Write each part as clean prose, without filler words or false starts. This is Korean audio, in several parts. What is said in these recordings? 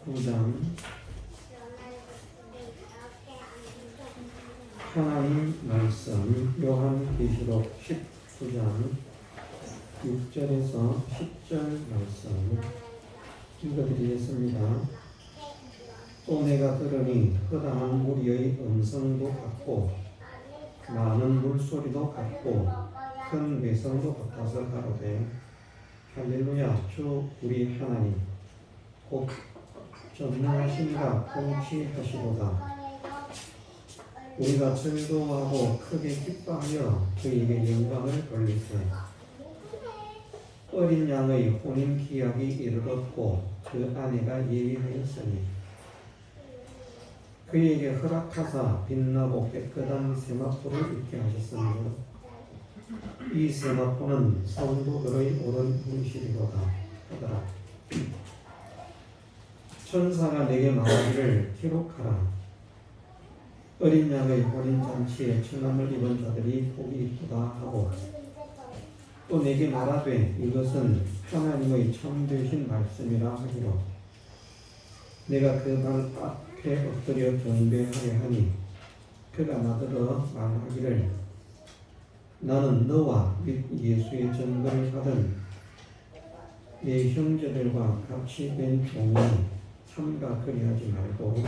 19장 하나님 말씀 요한계시록 19장 6절에서 10절 말씀 읽어드리겠습니다. 또 내가 들으니 허다한 무리의 음성도 같고 많은 물소리도 같고 큰 외성도 같아서 가로되 할렐루야 주 우리 하나님 곧 전능하시니가 통치하시도다. 우리가 즐거워하고 크게 기뻐하여 그에게 영광을 돌리세. 어린 양의 혼인 기약이 이르렀고 그 아내가 예비하였으니 그에게 허락하사 빛나고 깨끗한 세마포를 입게 하셨으므로 이 세마포는 성도들의 옳은 분실이로다 하더라. 천사가 내게 말하기를 기록하라. 어린 양의 혼인잔치에 청함을 입은 자들이 복이 있도다 하고 또 내게 말하되 이것은 하나님의 참되신 말씀이라 하기로 내가 그 발 앞에 엎드려 경배하려 하니 그가 나더러 말하기를 나는 너와 및 예수의 증거를 받은 내 형제들과 같이 된 종이 삼가 그리하지 말고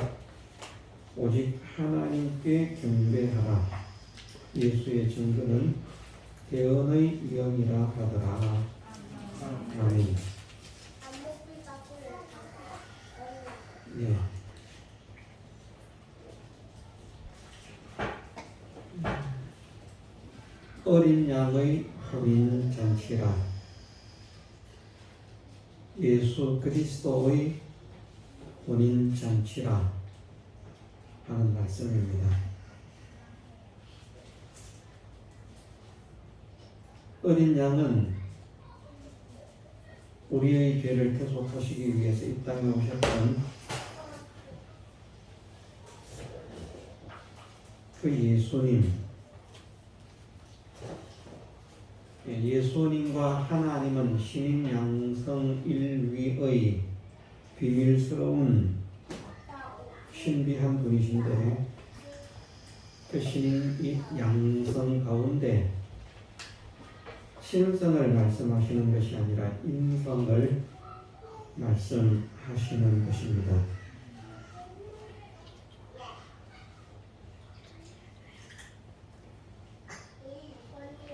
오직 하나님께 경배하라. 예수의 증거는 대언의 영이라 하더라. 아멘. 예. 어린 양의 혼인 잔치라. 예수 그리스도의 혼인 잔치라 하는 말씀입니다. 어린 양은 우리의 죄를 대속하시기 위해서 이 땅에 오셨던 그 예수님과 하나님은 신인 양성 일위의 비밀스러운 신비한 분이신데 그 신인 양성 가운데 신성을 말씀하시는 것이 아니라 인성을 말씀하시는 것입니다.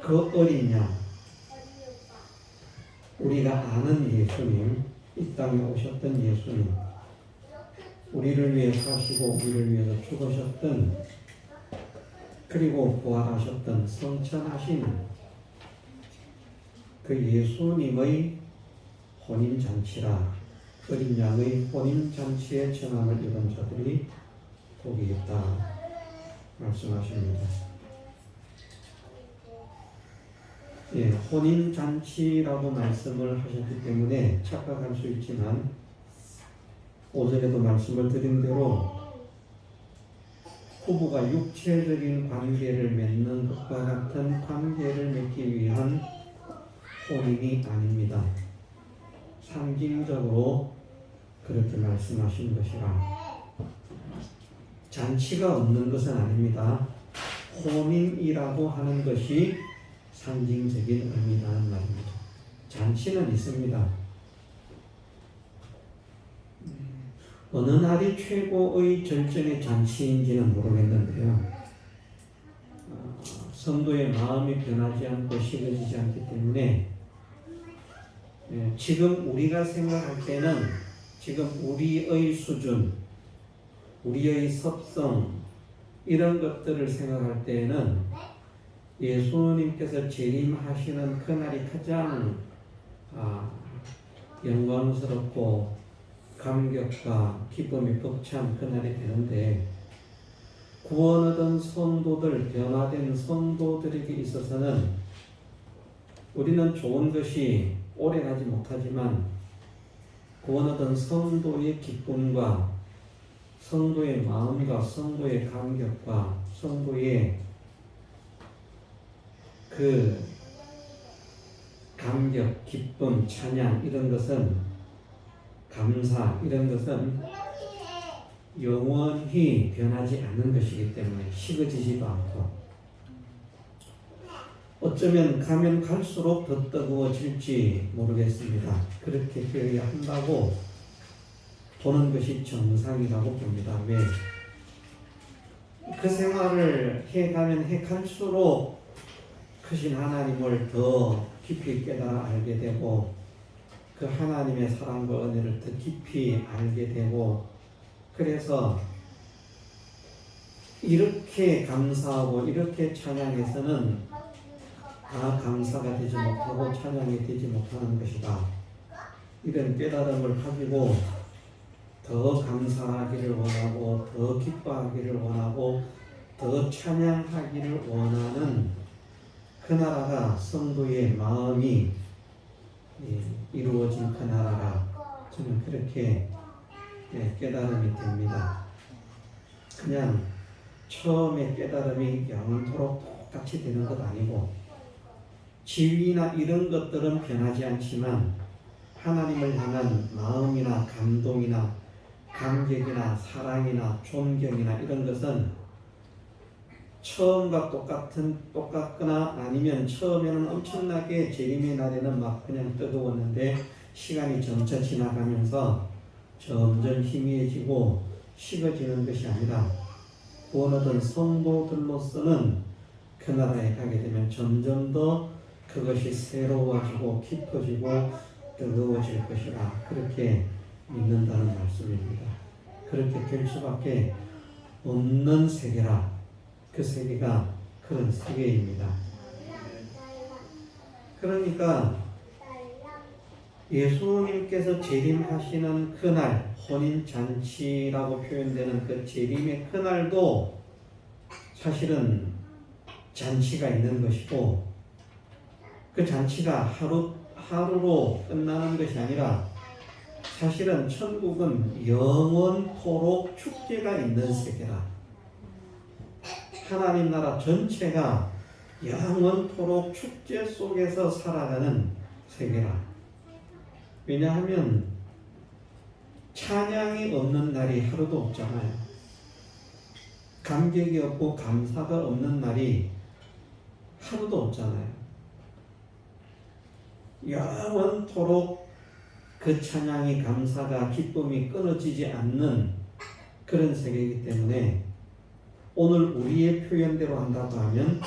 그 어린 양, 우리가 아는 예수님, 이 땅에 오셨던 예수님, 우리를 위해 사시고 우리를 위해서 죽으셨던 그리고 부활하셨던 성천하신 그 예수님의 혼인잔치라. 어린 양의 혼인잔치에 청함을 입은 자들이 복이 있다 말씀하십니다. 예, 혼인잔치라고 말씀을 하셨기 때문에 착각할 수 있지만 오전에도 말씀을 드린 대로 부부가 육체적인 관계를 맺는 것과 같은 관계를 맺기 위한 혼인이 아닙니다. 상징적으로 그렇게 말씀하신 것이라. 잔치가 없는 것은 아닙니다. 혼인이라고 하는 것이 상징적인 의미라는 말입니다. 잔치는 있습니다. 어느 날이 최고의 절정의 잔치인지는 모르겠는데요. 성도의 마음이 변하지 않고 식어지지 않기 때문에 지금 우리가 생각할 때는 지금 우리의 수준, 우리의 섭성 이런 것들을 생각할 때는 예수님께서 재림하시는 그날이 가장 영광스럽고 감격과 기쁨이 벅찬 그날이 되는데 구원 얻은 성도들, 변화된 성도들에게 있어서는 우리는 좋은 것이 오래가지 못하지만 구원 얻은 성도의 기쁨과 성도의 마음과 성도의 감격과 성도의 그 감격, 기쁨, 찬양 이런 것은 감사 이런 것은 영원히 변하지 않는 것이기 때문에 식어지지도 않고 어쩌면 가면 갈수록 더 뜨거워질지 모르겠습니다. 그렇게 되어야 한다고 보는 것이 정상이라고 봅니다. 왜? 그 생활을 해가면 해갈수록 크신 하나님을 더 깊이 깨달아 알게 되고 그 하나님의 사랑과 은혜를 더 깊이 알게 되고 그래서 이렇게 감사하고 이렇게 찬양해서는 감사가 되지 못하고 찬양이 되지 못하는 것이다. 이런 깨달음을 가지고 더 감사하기를 원하고 더 기뻐하기를 원하고 더 찬양하기를 원하는 그 나라가 성도의 마음이 이루어진 그 나라라 저는 그렇게 깨달음이 됩니다. 그냥 처음에 깨달음이 영원토록 똑같이 되는 것 아니고 지위나 이런 것들은 변하지 않지만 하나님을 향한 마음이나 감동이나 감격이나 사랑이나 존경이나 이런 것은 처음과 똑같거나 아니면 처음에는 엄청나게 재림의 날에는 막 그냥 뜨거웠는데 시간이 점차 지나가면서 점점 희미해지고 식어지는 것이 아니라 구원 얻은 성도들로서는 그 나라에 가게 되면 점점 더 그것이 새로워지고 깊어지고 뜨거워질 것이라 그렇게 믿는다는 말씀입니다. 그렇게 될 수밖에 없는 세계라 그 세계가 그런 세계입니다. 그러니까 예수님께서 재림하시는 그날 혼인잔치라고 표현되는 그 재림의 그날도 사실은 잔치가 있는 것이고 그 잔치가 하루로 끝나는 것이 아니라 사실은 천국은 영원토록 축제가 있는 세계라. 하나님 나라 전체가 영원토록 축제 속에서 살아가는 세계라. 왜냐하면 찬양이 없는 날이 하루도 없잖아요. 감격이 없고 감사가 없는 날이 하루도 없잖아요. 영원토록 그 찬양이 감사가 기쁨이 끊어지지 않는 그런 세계이기 때문에 오늘 우리의 표현대로 한다고 하면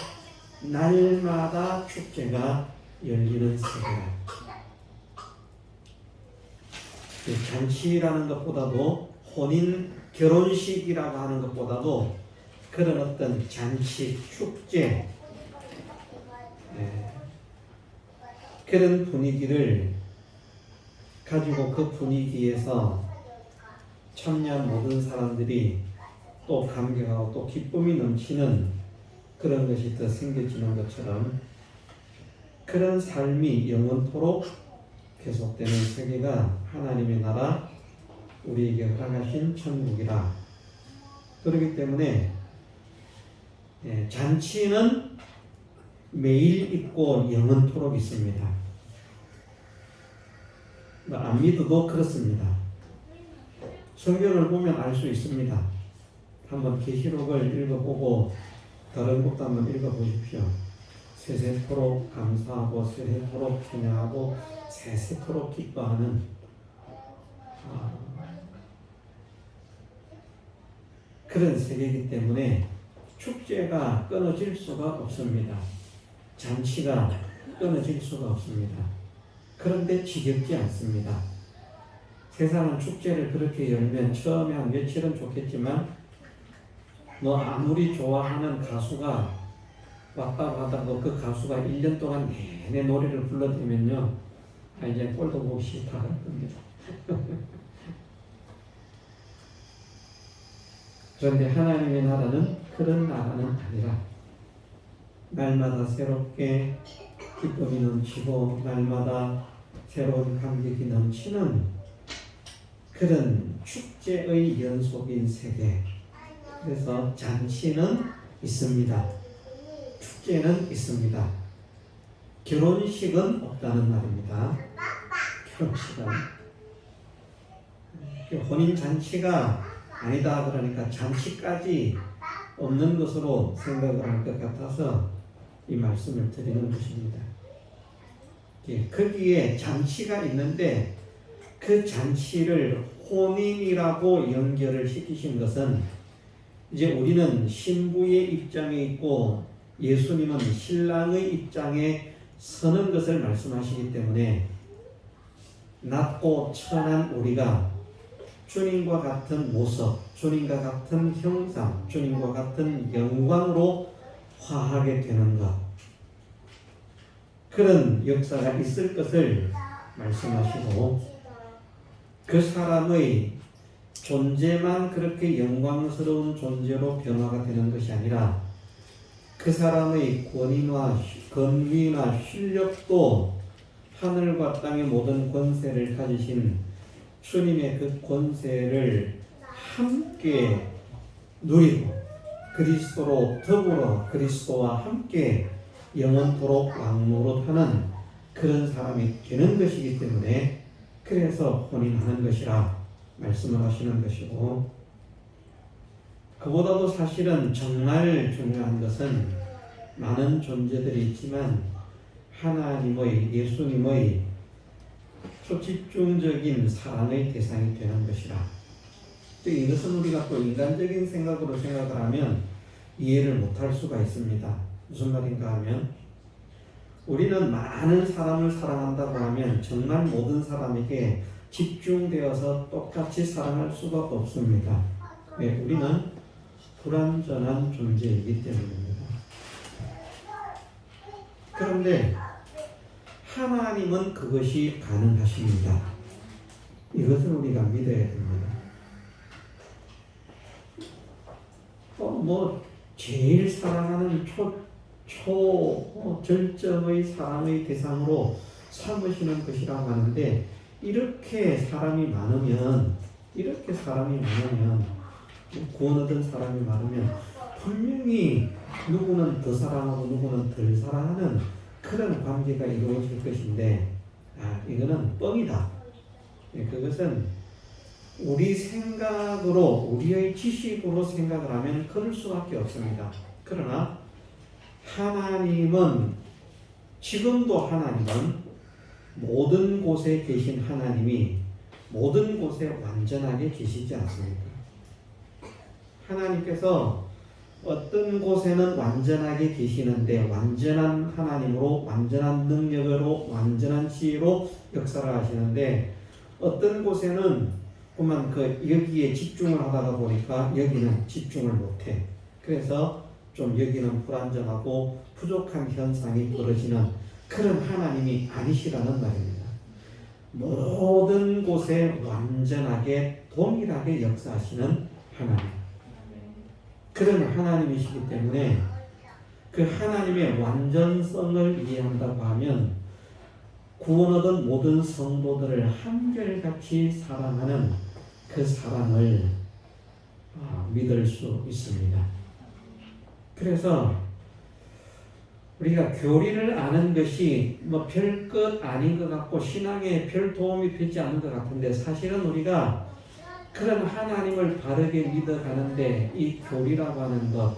날마다 축제가 열리는 세계라. 잔치라는 것보다도 혼인 결혼식이라고 하는 것보다도 그런 어떤 잔치 축제 그런 분위기를 가지고 그 분위기에서 참여한 모든 사람들이 또 감격하고 또 기쁨이 넘치는 그런 것이 더 생겨지는 것처럼 그런 삶이 영원토록 계속되는 세계가 하나님의 나라 우리에게 허락하신 천국이라. 그렇기 때문에 잔치는 매일 있고 영원토록 있습니다. 안 믿어도 그렇습니다. 성경을 보면 알 수 있습니다. 한번 계시록을 읽어보고 다른 것도 한번 읽어보십시오. 세세토록 감사하고 세세토록 찬양하고 세세토록 기뻐하는 그런 세계이기 때문에 축제가 끊어질 수가 없습니다. 잔치가 끊어질 수가 없습니다. 그런데 지겹지 않습니다. 세상은 축제를 그렇게 열면 처음에 한 며칠은 좋겠지만 아무리 좋아하는 가수가 왔다고 하다가 그 가수가 1년 동안 내내 노래를 불러대면요 이제 꼴도 보기 싫다 할 겁니다. 그런데 하나님의 나라는 그런 나라는 아니라 날마다 새롭게 기쁨이 넘치고 날마다 새로운 감격이 넘치는 그런 축제의 연속인 세계. 그래서 잔치는 있습니다. 축제는 있습니다. 결혼식은 없다는 말입니다. 결혼식은 혼인 잔치가 아니다 그러니까 잔치까지 없는 것으로 생각을 할 것 같아서 이 말씀을 드리는 것입니다. 거기에 잔치가 있는데 그 잔치를 혼인이라고 연결을 시키신 것은 이제 우리는 신부의 입장에 있고 예수님은 신랑의 입장에 서는 것을 말씀하시기 때문에 낮고 천한 우리가 주님과 같은 모습, 주님과 같은 형상, 주님과 같은 영광으로 화하게 되는 것, 그런 역사가 있을 것을 말씀하시고 그 사람의 존재만 그렇게 영광스러운 존재로 변화가 되는 것이 아니라 그 사람의 권위나 실력도 하늘과 땅의 모든 권세를 가지신 주님의 그 권세를 함께 누리고 그리스도로 더불어 그리스도와 함께 영원토록 왕노릇하는 그런 사람이 되는 것이기 때문에 그래서 혼인하는 것이라 말씀을 하시는 것이고, 그보다도 사실은 정말 중요한 것은 많은 존재들이 있지만 하나님의 예수님의 초집중적인 사랑의 대상이 되는 것이라. 이것은 우리가 또 인간적인 생각으로 생각을 하면 이해를 못할 수가 있습니다. 무슨 말인가 하면 우리는 많은 사람을 사랑한다고 하면 정말 모든 사람에게 집중되어서 똑같이 사랑할 수가 없습니다. 네, 우리는 불완전한 존재이기 때문입니다. 그런데 하나님은 그것이 가능하십니다. 이것을 우리가 믿어야 됩니다. 제일 사랑하는 절정의 사랑의 대상으로 삼으시는 것이라고 하는데, 이렇게 사람이 많으면 구원 얻은 사람이 많으면 분명히 누구는 더 사랑하고 누구는 덜 사랑하는 그런 관계가 이루어질 것인데, 이거는 뻥이다. 그것은 우리 생각으로, 우리의 지식으로 생각을 하면 그럴 수밖에 없습니다. 그러나 하나님은, 지금도 하나님은 모든 곳에 계신 하나님이 모든 곳에 완전하게 계시지 않습니까? 하나님께서 어떤 곳에는 완전하게 계시는데 완전한 하나님으로, 완전한 능력으로, 완전한 지혜로 역사를 하시는데, 어떤 곳에는 그만 여기에 집중을 하다가 보니까 여기는 집중을 못해. 그래서 좀 여기는 불안정하고 부족한 현상이 벌어지는 그런 하나님이 아니시라는 말입니다. 모든 곳에 완전하게 동일하게 역사하시는 하나님, 그런 하나님이시기 때문에 그 하나님의 완전성을 이해한다고 하면 구원 얻은 모든 성도들을 한결같이 사랑하는 그 사랑을 믿을 수 있습니다. 그래서 우리가 교리를 아는 것이 별것 아닌 것 같고 신앙에 별 도움이 되지 않는 것 같은데, 사실은 우리가 그런 하나님을 바르게 믿어가는데 이 교리라고 하는 것,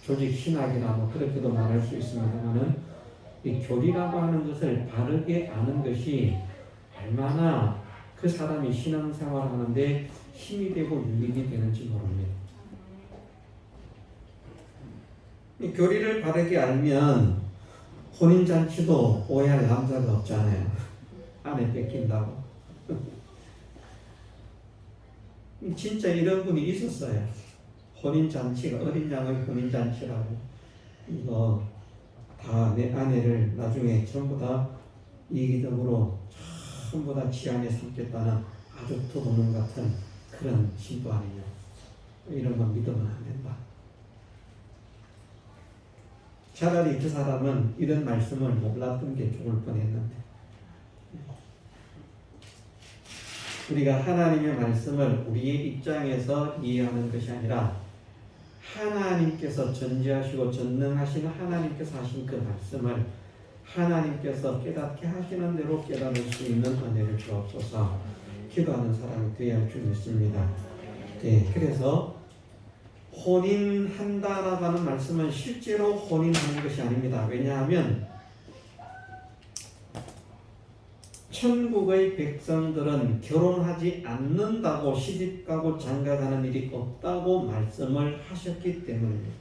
조직 신학이라 그렇게도 말할 수 있습니다만은, 이 교리라고 하는 것을 바르게 아는 것이 얼마나 그 사람이 신앙생활을 하는데 힘이 되고 유익이 되는지 모릅니다. 이 교리를 바르게 알면 혼인잔치도 오해할 남자가 없잖아요. 아내 뺏긴다고. 진짜 이런 분이 있었어요. 혼인잔치가, 어린 양의 혼인잔치라고. 이거 다 내 아내를 나중에 전부 다 이기적으로 전부 다 지 안에 삼겠다는 아주 도둑놈 같은 그런 신도 아니냐. 이런 건 믿으면 안 된다. 차라리 그 사람은 이런 말씀을 몰랐던 게 좋을 뻔했는데, 우리가 하나님의 말씀을 우리의 입장에서 이해하는 것이 아니라 하나님께서 전지하시고 전능하신 하나님께서 하신 그 말씀을 하나님께서 깨닫게 하시는 대로 깨달을 수 있는 은혜를 주옵소서. 기도하는 사람이 되어야 할 줄 믿습니다. 네, 그래서 혼인한다라고 하는 말씀은 실제로 혼인하는 것이 아닙니다. 왜냐하면 천국의 백성들은 결혼하지 않는다고 시집가고 장가가는 일이 없다고 말씀을 하셨기 때문입니다.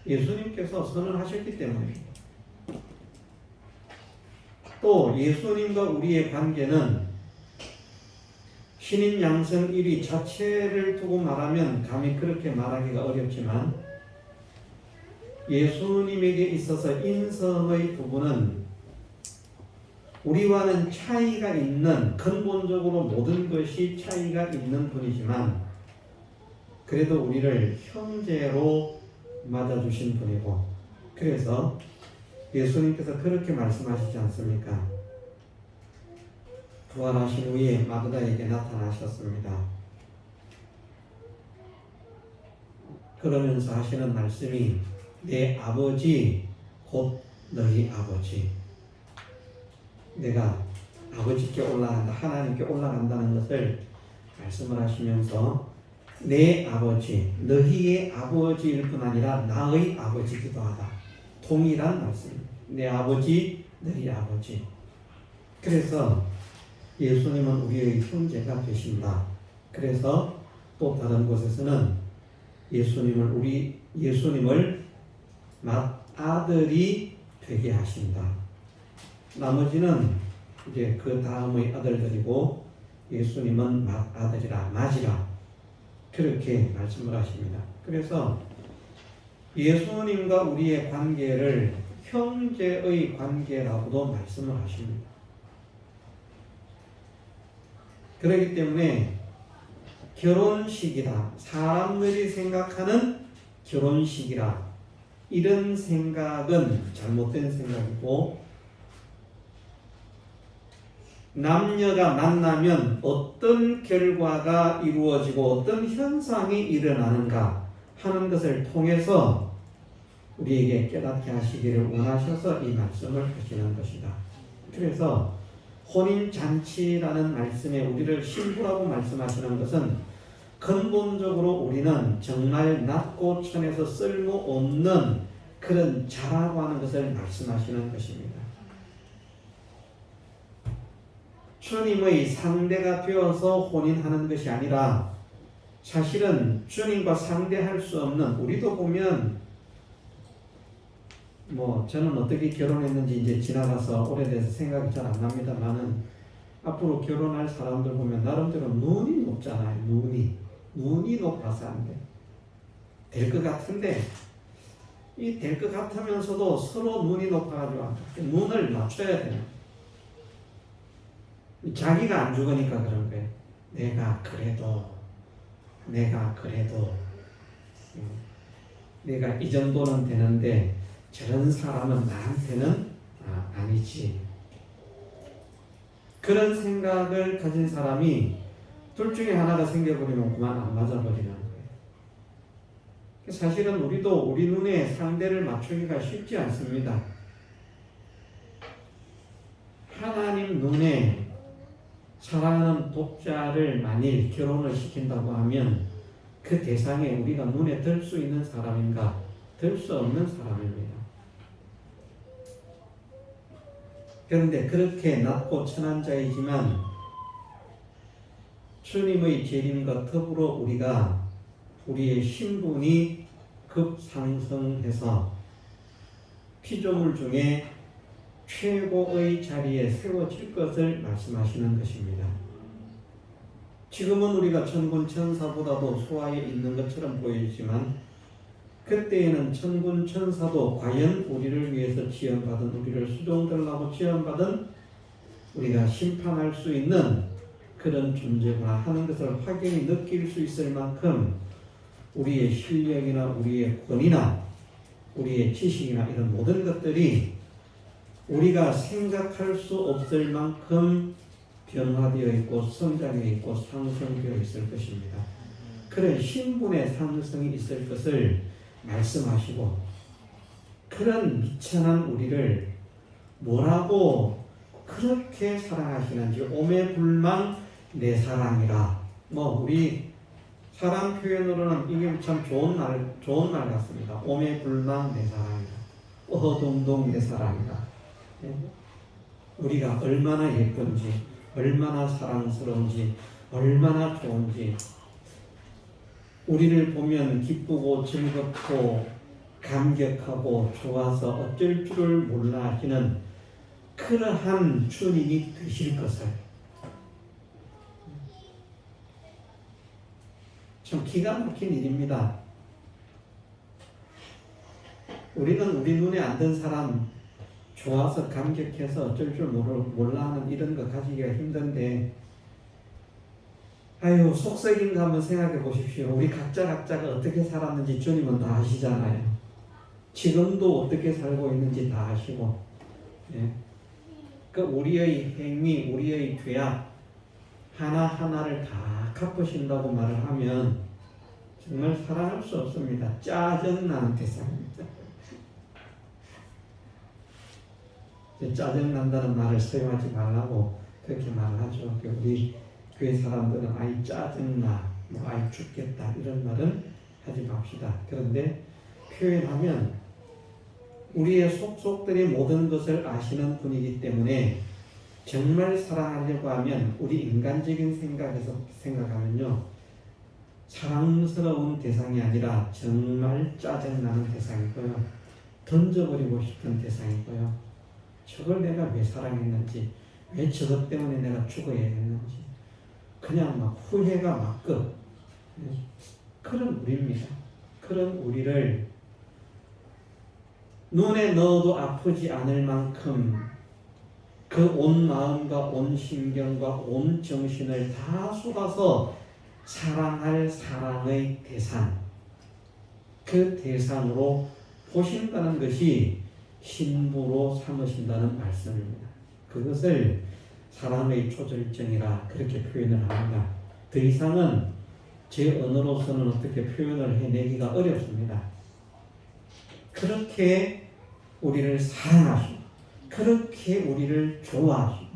예수님께서 선언하셨기 때문입니다. 또 예수님과 우리의 관계는 신인 양성 1위 자체를 두고 말하면 감히 그렇게 말하기가 어렵지만 예수님에게 있어서 인성의 부분은 우리와는 차이가 있는, 근본적으로 모든 것이 차이가 있는 분이지만 그래도 우리를 형제로 맞아주신 분이고, 그래서 예수님께서 그렇게 말씀하시지 않습니까? 부활하신 후에 마르다에게 나타나셨습니다. 그러면서 하시는 말씀이 내 아버지 곧 너희 아버지, 내가 아버지께 올라간다, 하나님께 올라간다는 것을 말씀을 하시면서 내 아버지, 너희의 아버지일 뿐 아니라 나의 아버지기도 하다. 동일한 말씀입니다. 내 아버지, 너희 아버지. 그래서 예수님은 우리의 형제가 되신다. 그래서 또 다른 곳에서는 예수님을 맏아들이 되게 하신다. 나머지는 이제 그 다음의 아들들이고 예수님은 맏아들이라, 맏이라 그렇게 말씀을 하십니다. 그래서 예수님과 우리의 관계를 형제의 관계라고도 말씀을 하십니다. 그렇기 때문에 결혼식이다, 사람들이 생각하는 결혼식이라, 이런 생각은 잘못된 생각이고, 남녀가 만나면 어떤 결과가 이루어지고 어떤 현상이 일어나는가 하는 것을 통해서 우리에게 깨닫게 하시기를 원하셔서 이 말씀을 하시는 것이다. 그래서 혼인잔치라는 말씀에 우리를 신부라고 말씀하시는 것은 근본적으로 우리는 정말 낮고 천에서 쓸모없는 그런 자라고 하는 것을 말씀하시는 것입니다. 주님의 상대가 되어서 혼인하는 것이 아니라 사실은 주님과 상대할 수 없는, 우리도 보면 저는 어떻게 결혼했는지 이제 지나가서 오래돼서 생각이 잘 안 납니다만은 앞으로 결혼할 사람들 보면 나름대로 눈이 높잖아요. 눈이 높아서 안 돼. 될 것 같은데 이 될 것 같으면서도 서로 눈이 높아가지고 눈을 맞춰야 돼요. 자기가 안 죽으니까 그런 거예요. 내가 그래도 내가 이 정도는 되는데 저런 사람은 나한테는 아니지. 그런 생각을 가진 사람이 둘 중에 하나가 생겨버리면 그만 안 맞아버리는 거예요. 사실은 우리도 우리 눈에 상대를 맞추기가 쉽지 않습니다. 하나님 눈에 사랑하는 독자를 만일 결혼을 시킨다고 하면 그 대상에 우리가 눈에 들 수 있는 사람인가, 들 수 없는 사람입니다. 그런데 그렇게 낮고 천한 자이지만 주님의 재림과 더불어 우리의 신분이 급상승해서 피조물 중에 최고의 자리에 세워질 것을 말씀하시는 것입니다. 지금은 우리가 천군 천사보다도 수하에 있는 것처럼 보이지만 그때에는 천군 천사도 과연 우리를 위해서 지원받은, 우리를 수종들라고 지원받은, 우리가 심판할 수 있는 그런 존재구나 하는 것을 확연히 느낄 수 있을 만큼 우리의 실력이나 우리의 권위나 우리의 지식이나 이런 모든 것들이 우리가 생각할 수 없을 만큼 변화되어 있고 성장해 있고 상승되어 있을 것입니다. 그런 신분의 상승이 있을 것을 말씀하시고, 그런 미천한 우리를 뭐라고 그렇게 사랑하시는지, 오매불망 내 사랑이라. 우리 사랑 표현으로는 이게 참 좋은 말 같습니다. 오매불망 내 사랑이라. 어동동 내 사랑이라. 우리가 얼마나 예쁜지, 얼마나 사랑스러운지, 얼마나 좋은지, 우리를 보면 기쁘고 즐겁고 감격하고 좋아서 어쩔 줄을 몰라 하시는 그러한 주님이 되실 것을 참 기가 막힌 일입니다. 우리는 우리 눈에 안 든 사람 좋아서 감격해서 어쩔 줄 몰라 하는 이런 거 가지기가 힘든데, 아유, 속썩인가 한번 생각해 보십시오. 우리 각자가 어떻게 살았는지 주님은 다 아시잖아요. 지금도 어떻게 살고 있는지 다 아시고, 그 우리의 행위, 우리의 죄악 하나하나를 다 갚으신다고 말을 하면 정말 사랑할 수 없습니다. 짜증나는 대상입니다. 짜증난다는 말을 사용하지 말라고 그렇게 말하죠. 우리 교회 사람들은 아이 짜증나, 아이 죽겠다 이런 말은 하지 맙시다. 그런데 표현하면 우리의 속속들이 모든 것을 아시는 분이기 때문에 정말 사랑하려고 하면 우리 인간적인 생각에서 생각하면요, 사랑스러운 대상이 아니라 정말 짜증나는 대상이고요, 던져버리고 싶은 대상이고요, 저걸 내가 왜 사랑했는지, 왜 저것 때문에 내가 죽어야 했는지 그냥 막 후회가 막 그런 우리입니다. 그런 우리를 눈에 넣어도 아프지 않을 만큼 그 온 마음과 온 신경과 온 정신을 다 쏟아서 사랑할 사랑의 대상, 그 대상으로 보신다는 것이 신부로 삼으신다는 말씀입니다. 그것을 사랑의 초절정이라 그렇게 표현을 합니다. 더 이상은 제 언어로서는 어떻게 표현을 해내기가 어렵습니다. 그렇게 우리를 사랑하시고, 그렇게 우리를 좋아하시고,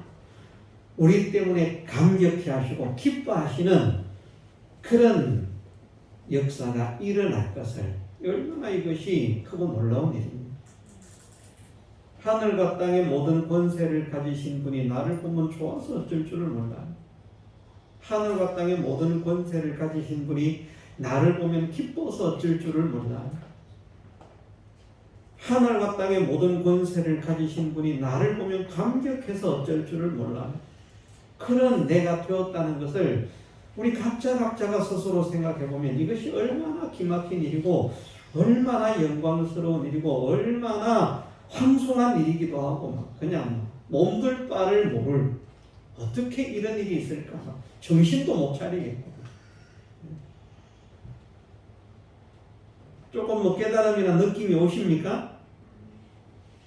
우리 때문에 감격해 하시고 기뻐하시는 그런 역사가 일어날 것을, 얼마나 이것이 크고 놀라운 일입니다. 하늘과 땅의 모든 권세를 가지신 분이 나를 보면 좋아서 어쩔 줄을 몰라. 하늘과 땅의 모든 권세를 가지신 분이 나를 보면 기뻐서 어쩔 줄을 몰라. 하늘과 땅의 모든 권세를 가지신 분이 나를 보면 감격해서 어쩔 줄을 몰라. 그런 내가 되었다는 것을 우리 각자가 스스로 생각해 보면 이것이 얼마나 기막힌 일이고, 얼마나 영광스러운 일이고, 얼마나 황송한 일이기도 하고, 그냥 몸둘 바를 모를, 어떻게 이런 일이 있을까, 정신도 못 차리겠고, 조금 깨달음이나 느낌이 오십니까?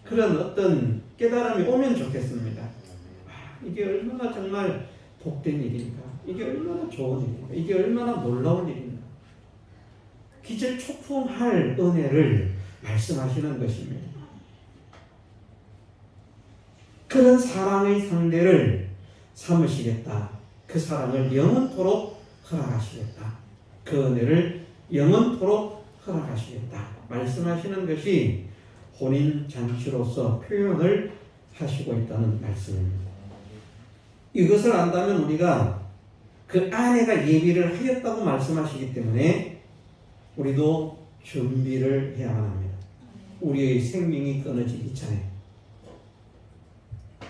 그런 어떤 깨달음이 오면 좋겠습니다. 이게 얼마나 정말 복된 일인가, 이게 얼마나 좋은 일인가, 이게 얼마나 놀라운 일인가, 기절초풍할 은혜를 말씀하시는 것입니다. 그런 사랑의 상대를 삼으시겠다. 그 사랑을 영원토록 허락하시겠다. 그 은혜를 영원토록 허락하시겠다. 말씀하시는 것이 혼인잔치로서 표현을 하시고 있다는 말씀입니다. 이것을 안다면 우리가 그 아내가 예비를 하였다고 말씀하시기 때문에 우리도 준비를 해야만 합니다. 우리의 생명이 끊어지기 전에.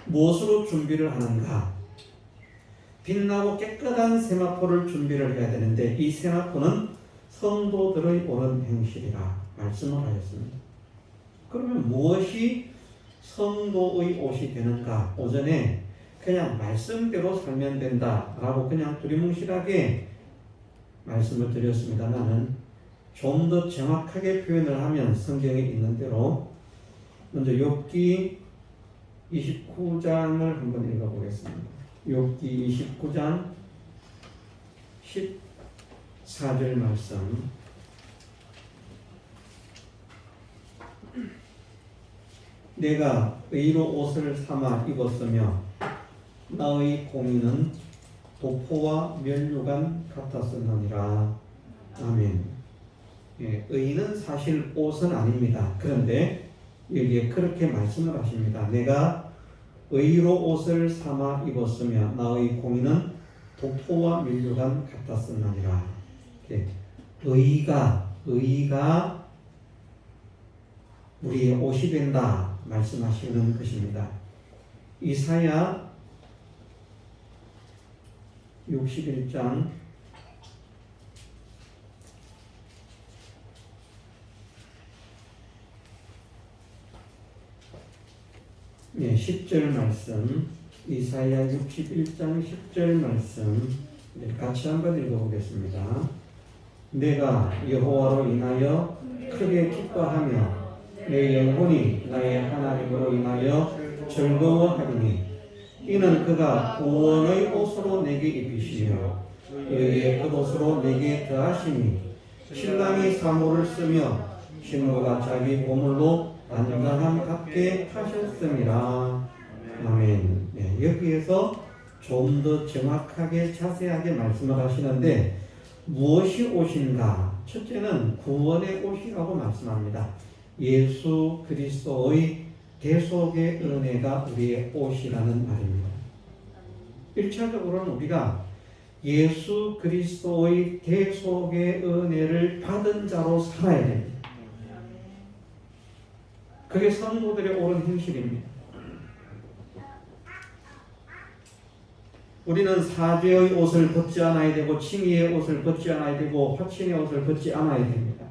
무엇으로 준비를 하는가? 빛나고 깨끗한 세마포를 준비를 해야 되는데, 이 세마포는 성도들의 옳은 행실이라 말씀을 하셨습니다. 그러면 무엇이 성도의 옷이 되는가? 오전에 그냥 말씀대로 살면 된다라고 그냥 두리뭉실하게 말씀을 드렸습니다만은, 좀 더 정확하게 표현을 하면 성경에 있는 대로 먼저 욥기 29장을 한번 읽어보겠습니다. 욥기 29장 14절 말씀. 내가 의로 옷을 삼아 입었으며 나의 공의는 도포와 면류관 같았었느니라. 아멘. 예, 의인은 사실 옷은 아닙니다. 그런데 여기에 그렇게 말씀을 하십니다. 내가 의로 옷을 삼아 입었으며 나의 공의는 도포와 면류관 같았었느니라. 예, 의가 우리의 옷이 된다 말씀하시는 것입니다. 이사야 61장 10절 말씀, 이사야 61장 10절 말씀 같이 한번 읽어보겠습니다. 내가 여호와로 인하여 크게 기뻐하며 내 영혼이 나의 하나님으로 인하여 즐거워하리니 이는 그가 구원의 옷으로 내게 입히시며 의의 겉옷으로 내게 더하시니 신랑이 사모를 쓰며 신부가 자기 보물로 안전함 갖게 하셨음이라. 아멘. 네, 여기에서 좀 더 정확하게 자세하게 말씀을 하시는데 무엇이 옷인가? 첫째는 구원의 옷이라고 말씀합니다. 예수 그리스도의 대속의 은혜가 우리의 옷이라는 말입니다. 1차적으로는 우리가 예수 그리스도의 대속의 은혜를 받은 자로 살아야 됩니다. 그게 성도들의 옳은 행실입니다. 우리는 사죄의 옷을 벗지 않아야 되고 칭의의 옷을 벗지 않아야 되고 화친의 옷을 벗지 않아야 됩니다.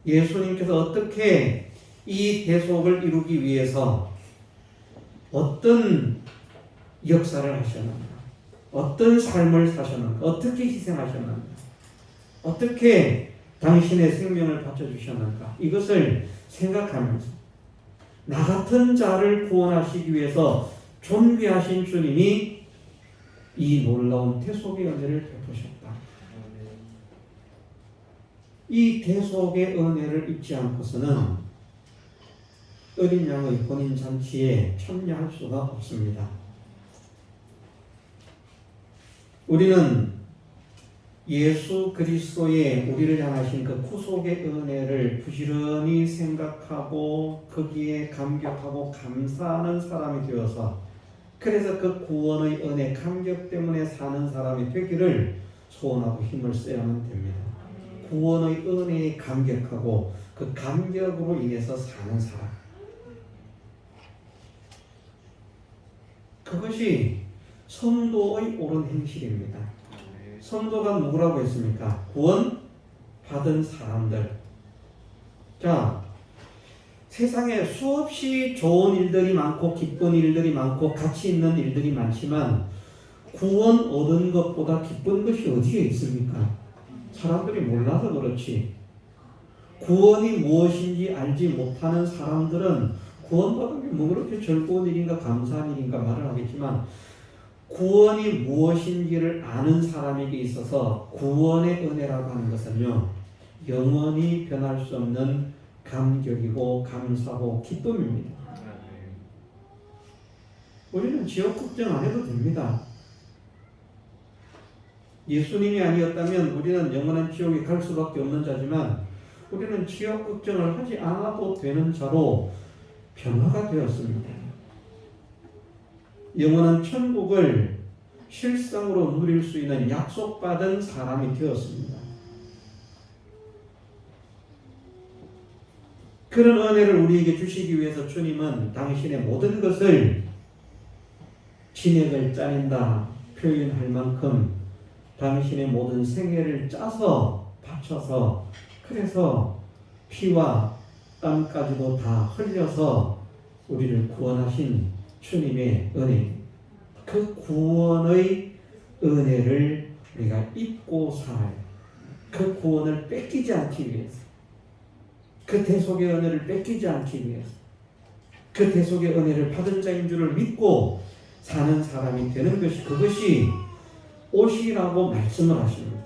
예수님께서 어떻게 이 대속을 이루기 위해서 어떤 역사를 하셨는가, 어떤 삶을 사셨는가, 어떻게 희생하셨는가, 어떻게 당신의 생명을 바쳐주셨는가, 이것을 생각하면서 나 같은 자를 구원하시기 위해서 존귀하신 주님이 이 놀라운 대속의 은혜를 베푸셨다. 이 대속의 은혜를 잊지 않고서는 어린 양의 혼인잔치에 참여할 수가 없습니다. 우리는 예수 그리스도의 우리를 향하신 그 구속의 은혜를 부지런히 생각하고 거기에 감격하고 감사하는 사람이 되어서 그래서 그 구원의 은혜 감격 때문에 사는 사람이 되기를 소원하고 힘을 써야만 됩니다. 구원의 은혜에 감격하고 그 감격으로 인해서 사는 사람, 그것이 성도의 옳은 행실입니다. 성도가 누구라고 했습니까? 구원 받은 사람들. 자, 세상에 수없이 좋은 일들이 많고 기쁜 일들이 많고 가치 있는 일들이 많지만 구원 얻은 것보다 기쁜 것이 어디에 있습니까? 사람들이 몰라서 그렇지. 구원이 무엇인지 알지 못하는 사람들은 구원받은 게 뭐 그렇게 즐거운 일인가 감사한 일인가 말을 하겠지만 구원이 무엇인지를 아는 사람에게 있어서 구원의 은혜라고 하는 것은요, 영원히 변할 수 없는 감격이고 감사고 기쁨입니다. 우리는 지옥 걱정 안 해도 됩니다. 예수님이 아니었다면 우리는 영원한 지옥에 갈 수밖에 없는 자지만 우리는 지옥 걱정을 하지 않아도 되는 자로 변화가 되었습니다. 영원한 천국을 실상으로 누릴 수 있는 약속받은 사람이 되었습니다. 그런 은혜를 우리에게 주시기 위해서 주님은 당신의 모든 것을 진액을 짜낸다 표현할 만큼 당신의 모든 생애를 짜서 바쳐서 그래서 피와 땀까지도 다 흘려서 우리를 구원하신 주님의 은혜, 그 구원의 은혜를 우리가 잊고 살아요. 그 구원을 뺏기지 않기 위해서, 그 대속의 은혜를 뺏기지 않기 위해서, 그 대속의 은혜를 받은 자인 줄을 믿고 사는 사람이 되는 것이, 그것이 옷이라고 말씀을 하십니다.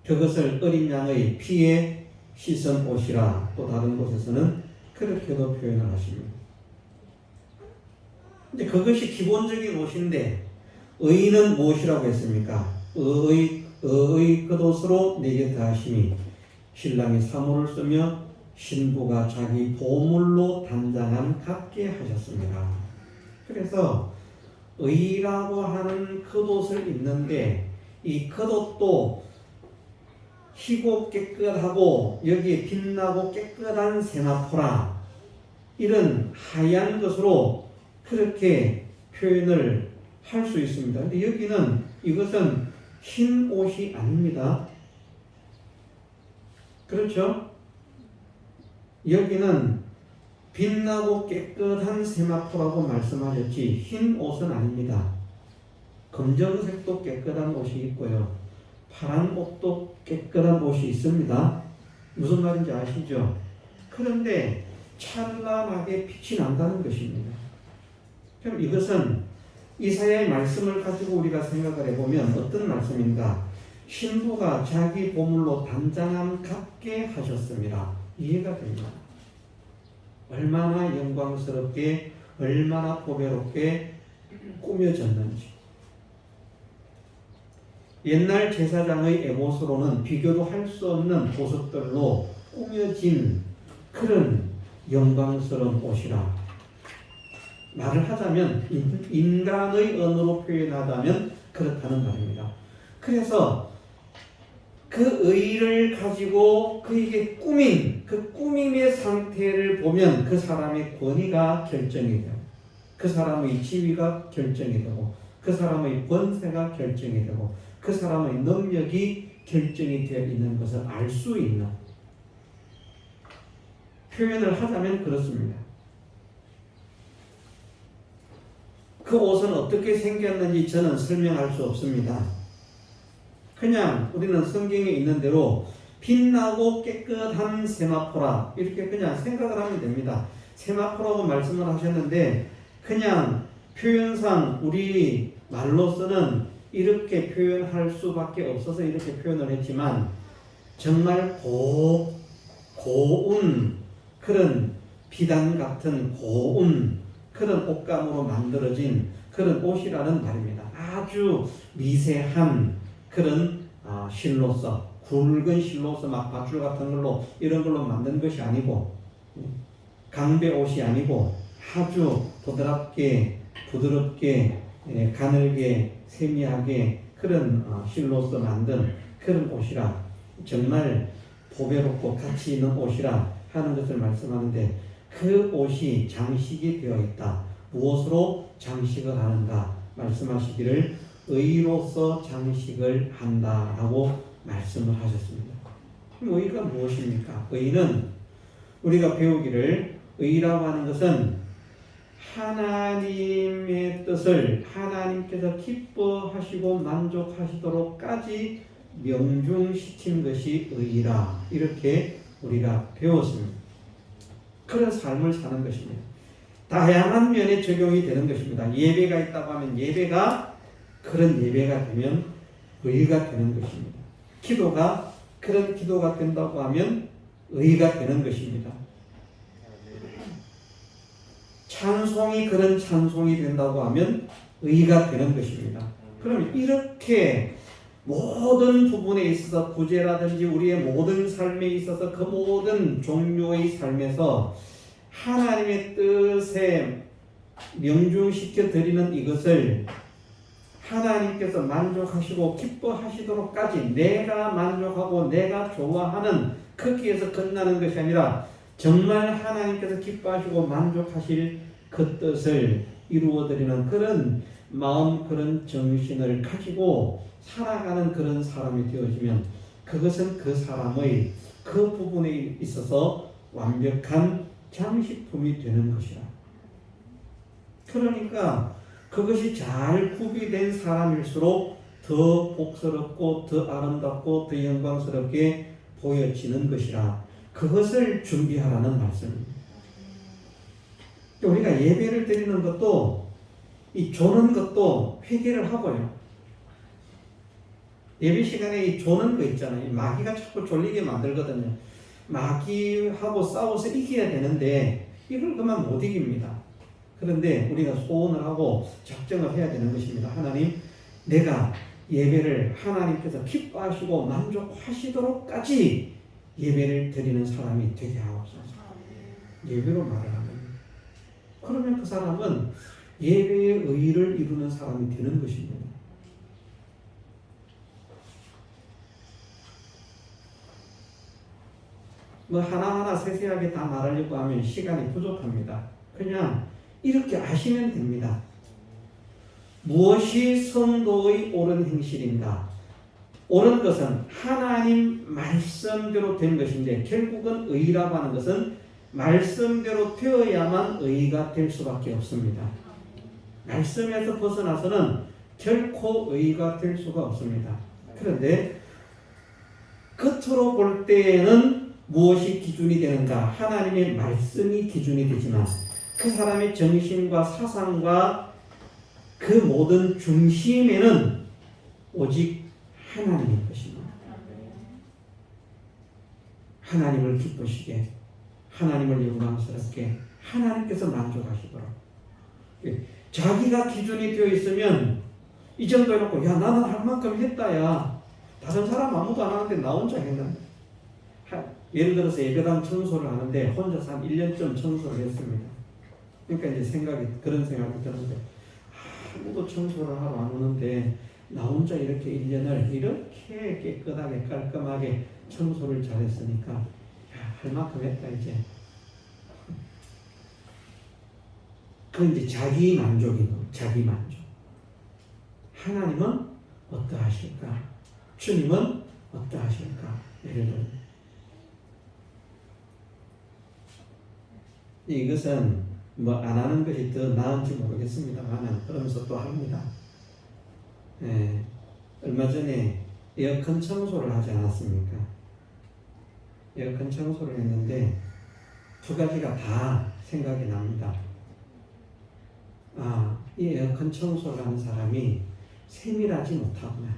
그것을 어린 양의 피에 씻은 옷이라 또 다른 곳에서는 그렇게도 표현을 하십니다. 이제 그것이 기본적인 옷인데 의는 무엇이라고 했습니까? 의의 겉옷으로 내게 더하심이 신랑이 사모를 쓰며 신부가 자기 보물로 단장한 같게 하셨습니다. 그래서 의라고 하는 겉옷을 입는데 이 겉옷도 희고 깨끗하고 여기에 빛나고 깨끗한 세마포라 이런 하얀 것으로 그렇게 표현을 할 수 있습니다. 근데 여기는 이것은 흰 옷이 아닙니다. 그렇죠? 여기는 빛나고 깨끗한 세마포라고 말씀하셨지 흰 옷은 아닙니다. 검정색도 깨끗한 옷이 있고요. 파란 옷도 깨끗한 옷이 있습니다. 무슨 말인지 아시죠? 그런데 찬란하게 빛이 난다는 것입니다. 그럼 이것은 이사야의 말씀을 가지고 우리가 생각을 해보면 어떤 말씀인가? 신부가 자기 보물로 단장함 같게 하셨습니다. 이해가 됩니다. 얼마나 영광스럽게 얼마나 보배롭게 꾸며졌는지. 옛날 제사장의 에봇으로는 비교도 할 수 없는 보석들로 꾸며진 그런 영광스러운 옷이라 말을 하자면 인간의 언어로 표현하자면 그렇다는 말입니다. 그래서 그 의를 가지고 그에게 꾸민 그 꾸밈의 상태를 보면 그 사람의 권위가 결정이 되고 그 사람의 지위가 결정이 되고 그 사람의 권세가 결정이 되고 그 사람의 능력이 결정이 되어 있는 것을 알 수 있는 표현을 하자면 그렇습니다. 그 옷은 어떻게 생겼는지 저는 설명할 수 없습니다. 그냥 우리는 성경에 있는 대로 빛나고 깨끗한 세마포라 이렇게 그냥 생각을 하면 됩니다. 세마포라고 말씀을 하셨는데 그냥 표현상 우리 말로서는 이렇게 표현할 수밖에 없어서 이렇게 표현을 했지만 정말 고운 그런 비단 같은 고운 그런 옷감으로 만들어진 그런 옷이라는 말입니다. 아주 미세한 그런 실로서 굵은 실로서 막 밧줄 같은 걸로 이런 걸로 만든 것이 아니고 강배 옷이 아니고 아주 부드럽게 가늘게 세미하게 그런 실로서 만든 그런 옷이라 정말 보배롭고 가치 있는 옷이라 하는 것을 말씀하는데 그 옷이 장식이 되어 있다. 무엇으로 장식을 하는가 말씀하시기를 의로서 장식을 한다라고 말씀을 하셨습니다. 그럼 의가 무엇입니까? 의는 우리가 배우기를 의라고 하는 것은 하나님의 뜻을 하나님께서 기뻐하시고 만족하시도록까지 명중시킨 것이 의라 이렇게 우리가 배웠습니다. 그런 삶을 사는 것입니다. 다양한 면에 적용이 되는 것입니다. 예배가 있다고 하면 예배가 그런 예배가 되면 의가 되는 것입니다. 기도가 그런 기도가 된다고 하면 의가 되는 것입니다. 찬송이 그런 찬송이 된다고 하면 의가 되는 것입니다. 그럼 이렇게 모든 부분에 있어서 구제라든지 우리의 모든 삶에 있어서 그 모든 종류의 삶에서 하나님의 뜻에 명중시켜 드리는 이것을 하나님께서 만족하시고 기뻐하시도록까지 내가 만족하고 내가 좋아하는 크기에서 끝나는 것이 아니라 정말 하나님께서 기뻐하시고 만족하실 그 뜻을 이루어드리는 그런 마음 그런 정신을 가지고 살아가는 그런 사람이 되어지면 그것은 그 사람의 그 부분에 있어서 완벽한 장식품이 되는 것이라. 그러니까 그것이 잘 구비된 사람일수록 더 복스럽고 더 아름답고 더 영광스럽게 보여지는 것이라. 그것을 준비하라는 말씀입니다. 우리가 예배를 드리는 것도 이 조는 것도 회개를 하고요. 예배 시간에 이 조는 거 있잖아요. 마귀가 자꾸 졸리게 만들거든요. 마귀하고 싸워서 이겨야 되는데 이걸 그만 못 이깁니다. 그런데 우리가 소원을 하고 작정을 해야 되는 것입니다. 하나님, 내가 예배를 하나님께서 기뻐하시고 만족하시도록까지 예배를 드리는 사람이 되게 하옵소서. 예배로 말을 하면 그러면 그 사람은 예배의 의의를 이루는 사람이 되는 것입니다. 뭐 하나하나 세세하게 다 말하려고 하면 시간이 부족합니다. 그냥 이렇게 아시면 됩니다. 무엇이 성도의 옳은 행실인가? 옳은 것은 하나님 말씀대로 된 것인데 결국은 의라고 하는 것은 말씀대로 되어야만 의가 될 수밖에 없습니다. 말씀에서 벗어나서는 결코 의가 될 수가 없습니다. 그런데 겉으로 볼 때에는 무엇이 기준이 되는가? 하나님의 말씀이 기준이 되지만 그 사람의 정신과 사상과 그 모든 중심에는 오직 하나님의 것입니다. 하나님을 기쁘시게, 하나님을 영광스럽게, 하나님께서 만족하시도록. 자기가 기준이 되어 있으면 이 정도 해놓고 야 나는 할 만큼 했다 야 다른 사람 아무도 안 하는데 나 혼자 했는데 예를 들어서 예배당 청소를 하는데 혼자서 한 1년쯤 청소를 했습니다. 그러니까 이제 그런 생각이 드는데 아무도 청소를 하러 안 오는데 나 혼자 이렇게 1년을 이렇게 깨끗하게 깔끔하게 청소를 잘했으니까 야, 할 만큼 했다 이제. 그건 이제 자기 만족인 거, 자기 만족. 하나님은 어떠하실까? 주님은 어떠하실까? 예를 들면 이것은 뭐 안 하는 것이 더 나은지 모르겠습니다만 그러면서 또 합니다. 얼마 전에 에어컨 청소를 하지 않았습니까? 에어컨 청소를 했는데 두 가지가 다 생각이 납니다. 이 에어컨 청소를 하는 사람이 세밀하지 못하구나.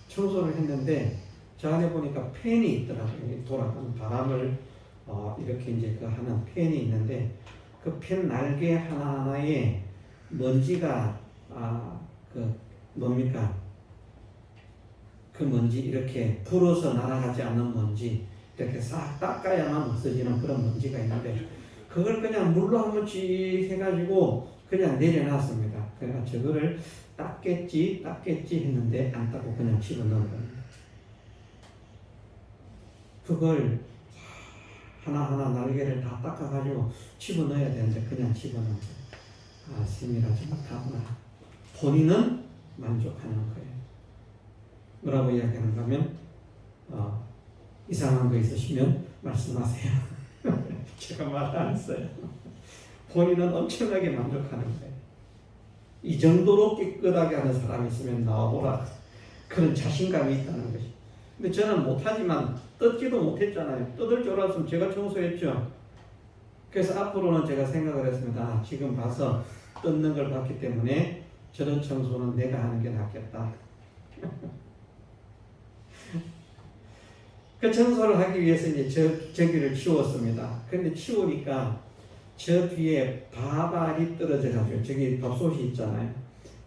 청소를 했는데 저 안에 보니까 팬이 있더라고요. 돌아가는 바람을 이렇게 이제 그 하는 팬이 있는데 그 팬 날개 하나하나에 먼지가 그 뭡니까? 그 먼지 이렇게 불어서 날아가지 않는 먼지 이렇게 싹 닦아야만 없어지는 그런 먼지가 있는데 그걸 그냥 물로 한번 씩 해가지고 그냥 내려놨습니다. 그러니까 저거를 닦겠지 했는데 안 닦고 그냥 집어넣은 겁니다. 그걸 하나하나 날개를 다 닦아가지고 집어넣어야 되는데 그냥 집어넣은 거예요. 세밀하지 못하구나. 본인은 만족하는 거예요. 뭐라고 이야기하는가 하면 이상한 거 있으시면 말씀하세요. 제가 말 안 했어요. 본인은 엄청나게 만족하는 거예요. 이 정도로 깨끗하게 하는 사람이 있으면 나와보라. 그런 자신감이 있다는 것이. 근데 저는 못하지만 뜯지도 못했잖아요. 뜯을 줄 알았으면 제가 청소했죠. 그래서 앞으로는 제가 생각을 했습니다. 지금 봐서 뜯는 걸 봤기 때문에 저런 청소는 내가 하는 게 낫겠다. 그 청소를 하기 위해서 이제 저기를 치웠습니다. 근데 치우니까 저 뒤에 바발이 떨어져가지고 저기 밥솥이 있잖아요.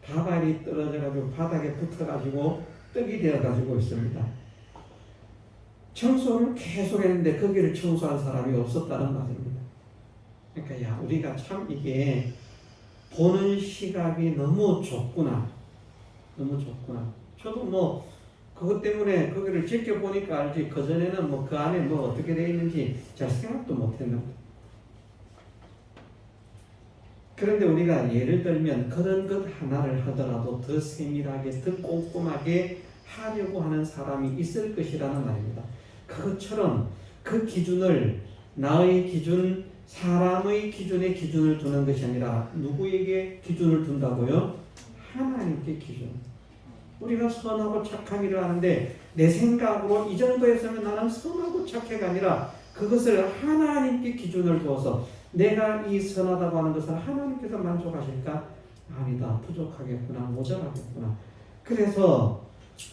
바발이 떨어져가지고 바닥에 붙어가지고 떡이 되어가지고 있습니다. 청소를 계속 했는데 거기를 청소한 사람이 없었다는 말입니다. 그러니까 야 우리가 참 이게 보는 시각이 너무 좁구나. 너무 좁구나. 저도 뭐 그것 때문에 거기를 지켜보니까 알지 그전에는 뭐 그 안에 뭐 어떻게 되어 있는지 잘 생각도 못했는데 그런데 우리가 예를 들면 그런 것 하나를 하더라도 더 세밀하게 더 꼼꼼하게 하려고 하는 사람이 있을 것이라는 말입니다. 그것처럼 그 기준을 나의 기준, 사람의 기준에 기준을 두는 것이 아니라 누구에게 기준을 둔다고요? 하나님께 기준. 우리가 선하고 착한 일을 하는데 내 생각으로 이 정도 했으면 나는 선하고 착해가 아니라 그것을 하나님께 기준을 두어서 내가 이 선하다고 하는 것을 하나님께서 만족하실까? 아니다. 부족하겠구나. 모자라겠구나. 그래서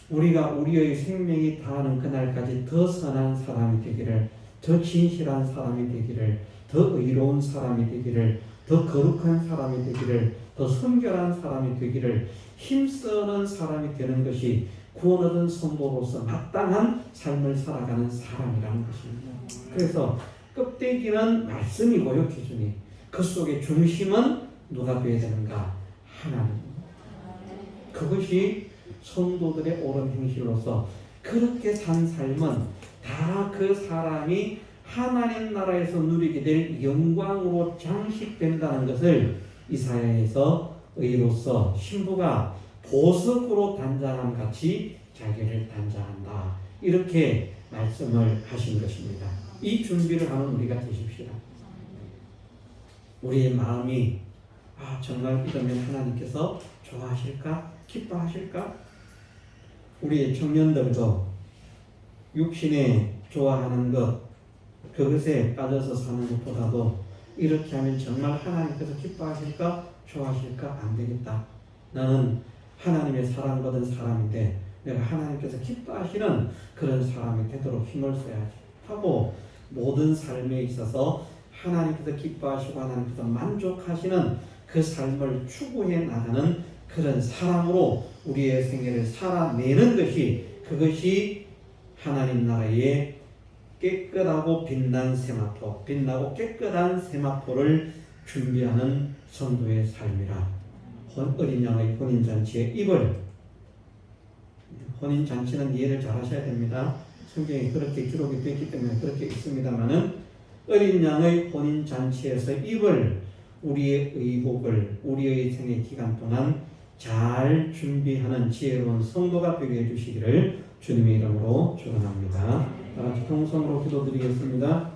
우리가 우리의 생명이 다하는 그날까지 더 선한 사람이 되기를, 더 진실한 사람이 되기를, 더 의로운 사람이 되기를 더 거룩한 사람이 되기를, 더 성결한 사람이 되기를 힘쓰는 사람이 되는 것이 구원 얻은 성도로서 마땅한 삶을 살아가는 사람이라는 것입니다. 그래서 껍데기는 말씀이고요, 기준이. 그 속의 중심은 누가 되어야 되는가? 하나님. 그것이 성도들의 옳은 행실로서 그렇게 산 삶은 다 그 사람이 하나님 나라에서 누리게 될 영광으로 장식된다는 것을 이사야에서 의로서 신부가 보석으로 단장함 같이 자기를 단장한다. 이렇게 말씀을 하신 것입니다. 이 준비를 하는 우리가 되십시다. 우리의 마음이 정말 이러면 하나님께서 좋아하실까? 기뻐하실까? 우리의 청년들도 육신에 좋아하는 것, 그것에 빠져서 사는 것보다도 이렇게 하면 정말 하나님께서 기뻐하실까? 좋아하실까? 안 되겠다. 나는 하나님의 사랑받은 사람인데 내가 하나님께서 기뻐하시는 그런 사람이 되도록 힘을 써야지 하고, 모든 삶에 있어서 하나님께서 기뻐하시고 하나님께서 만족하시는 그 삶을 추구해 나가는 그런 사람으로 우리의 생애를 살아내는 것이, 그것이 하나님 나라의 깨끗하고 빛난 세마포, 빛나고 깨끗한 세마포를 준비하는 성도의 삶이라. 어린 양의 혼인잔치의 입을, 혼인잔치는 이해를 잘 하셔야 됩니다. 성경에 그렇게 기록이 되었기 때문에 그렇게 있습니다만은, 어린 양의 혼인잔치에서 입을, 우리의 의복을 우리의 생애 기간 동안 잘 준비하는 지혜로운 성도가 되게 해주시기를 주님의 이름으로 축원합니다. 다 같이 통성으로 기도드리겠습니다.